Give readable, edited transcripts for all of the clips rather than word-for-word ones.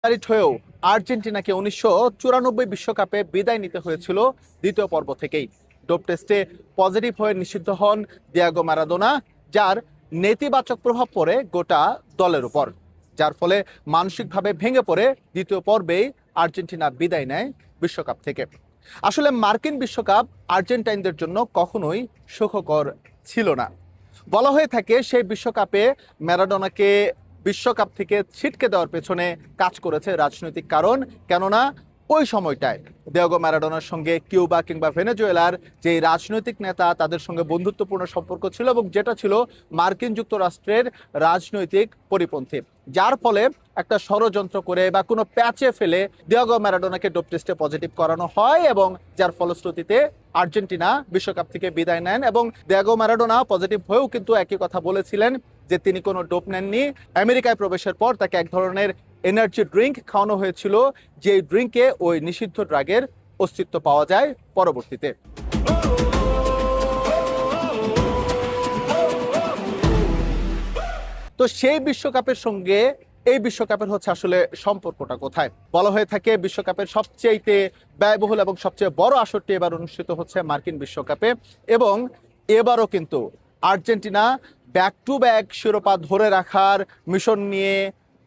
Favourite হয়েও আর্জেন্টিনাকে ১৯৯৪ বিশ্বকাপে বিদায় নিতে হয়েছিল দ্বিতীয় পর্ব থেকেই। ডোপ টেস্টে পজিটিভ হয়ে নিষিদ্ধ হন দিয়েগো ম্যারাডোনা, যার নেতিবাচক প্রভাব পড়ে গোটা দলের উপর, যার ফলে মানসিকভাবে ভেঙে পড়ে দ্বিতীয় পর্বেই আর্জেন্টিনা বিদায় নেয় বিশ্বকাপ থেকে। আসলে মার্কিন বিশ্বকাপ আর্জেন্টাইনদের জন্য কখনোই সুখকর ছিল না। বলা হয়ে থাকে সেই বিশ্বকাপে ম্যারাডোনাকে বিশ্বকাপ থেকে ছিটকে দেওয়ার পেছনে কাজ করেছে রাজনৈতিক কারণ। কেননা ওই সময়টায় দিয়েগো ম্যারাডোনার সঙ্গে কিউবা কিংবা ভেনেজুয়েলার যে রাজনৈতিক নেতা, তাদের সঙ্গে বন্ধুত্বপূর্ণ সম্পর্ক ছিল এবং যেটা ছিল মার্কিন যুক্তরাষ্ট্রের রাজনৈতিক পরিপন্থী, যার ফলে একটা ষড়যন্ত্র করে বা কোনো প্যাচে ফেলে দিয়েগো ম্যারাডোনাকে ডোপ টেস্টে পজিটিভ করানো হয় এবং যার ফলশ্রুতিতে আর্জেন্টিনা বিশ্বকাপ থেকে বিদায় নেন। এবং দিয়েগো ম্যারাডোনা পজিটিভ হয়েও কিন্তু একই কথা বলেছিলেন যে তিনি কোনো ডোপ নেননি। আমেরিকায় প্রবেশের পর তাকে এক ধরনের এনার্জি ড্রিঙ্ক খাওয়ানো হয়েছিল, যে ড্রিঙ্কে ওই নিষিদ্ধ ড্রাগের অস্তিত্ব পাওয়া যায় পরবর্তীতে। তো সেই বিশ্বকাপের সঙ্গে এই বিশ্বকাপের হচ্ছে আসলে সম্পর্কটা কোথায়? বলা হয়ে থাকে বিশ্বকাপের সবচেয়ে ব্যয়বহুল এবং সবচেয়ে বড় আসরটি এবার অনুষ্ঠিত হচ্ছে মার্কিন বিশ্বকাপে, এবং এবারও কিন্তু আর্জেন্টিনা ব্যাক টু ব্যাক শিরোপা ধরে রাখার মিশন নিয়ে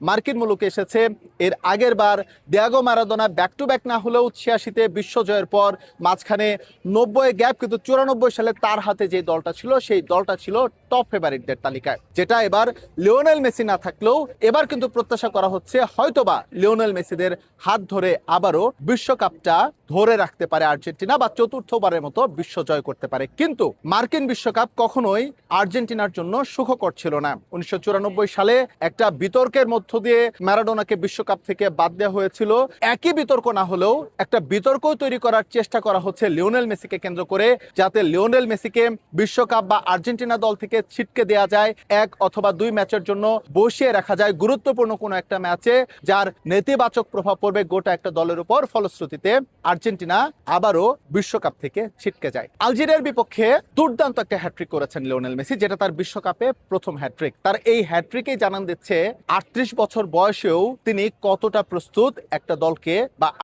মার্কিন মুলুকে এসেছে। এর আগের বার Diego Maradona back to back না হলেও ৮৬-তে বিশ্বজয়ের পর মাঝখানে ৯০ গ্যাপ, কিন্তু ৯৪ সালে তার হাতে যে দলটা ছিল সেই দলটা ছিল টপ ফেভারিটদের তালিকায়, যেটা এবার লিওনেল মেসি না থাকলেও এবার কিন্তু প্রত্যাশা করা হচ্ছে হয়তোবা লিওনেল মেসিদের হাত ধরে আবারও বিশ্বকাপটা ধরে রাখতে পারে আর্জেন্টিনা, বা চতুর্থবারের মতো বিশ্বজয় করতে পারে। কিন্তু মার্কিন বিশ্বকাপ কখনোই আর্জেন্টিনার জন্য সুখকর ছিল না। ১৯৯৪ সালে একটা বিতর্কের মধ্য দিয়ে ম্যারাডোনাকে বিশ্বকাপ থেকে বাদ দেওয়া হয়েছিল। একই বিতর্ক না হলেও একটা বিতর্ক তৈরি করার চেষ্টা করা হচ্ছে লিওনেল মেসিকে কেন্দ্র করে, যাতে লিওনেল মেসিকে বিশ্বকাপ বা আর্জেন্টিনা দল থেকে ছিটকে দেওয়া যায়, ১ অথবা ২ ম্যাচের জন্য বসিয়ে রাখা যায় গুরুত্বপূর্ণ কোনো একটা ম্যাচে, যার নেতিবাচক প্রভাব পড়বে গোটা একটা দলের উপর। ফলশ্রুতিতে আর্জেন্টিনা আবারও বিশ্বকাপ থেকে ছিটকে যায়। আলজেরিয়ার বিপক্ষে দুর্দান্ত একটা হ্যাট্রিক করেছেন লিওনেল মেসি, যেটা তার বিশ্বকাপে প্রথম হ্যাট্রিক। তার এই হ্যাট্রিকেই জানান দিচ্ছে ৩৮ বছর বয়সেও তিনি কতটা প্রস্তুত একটা দলকে বা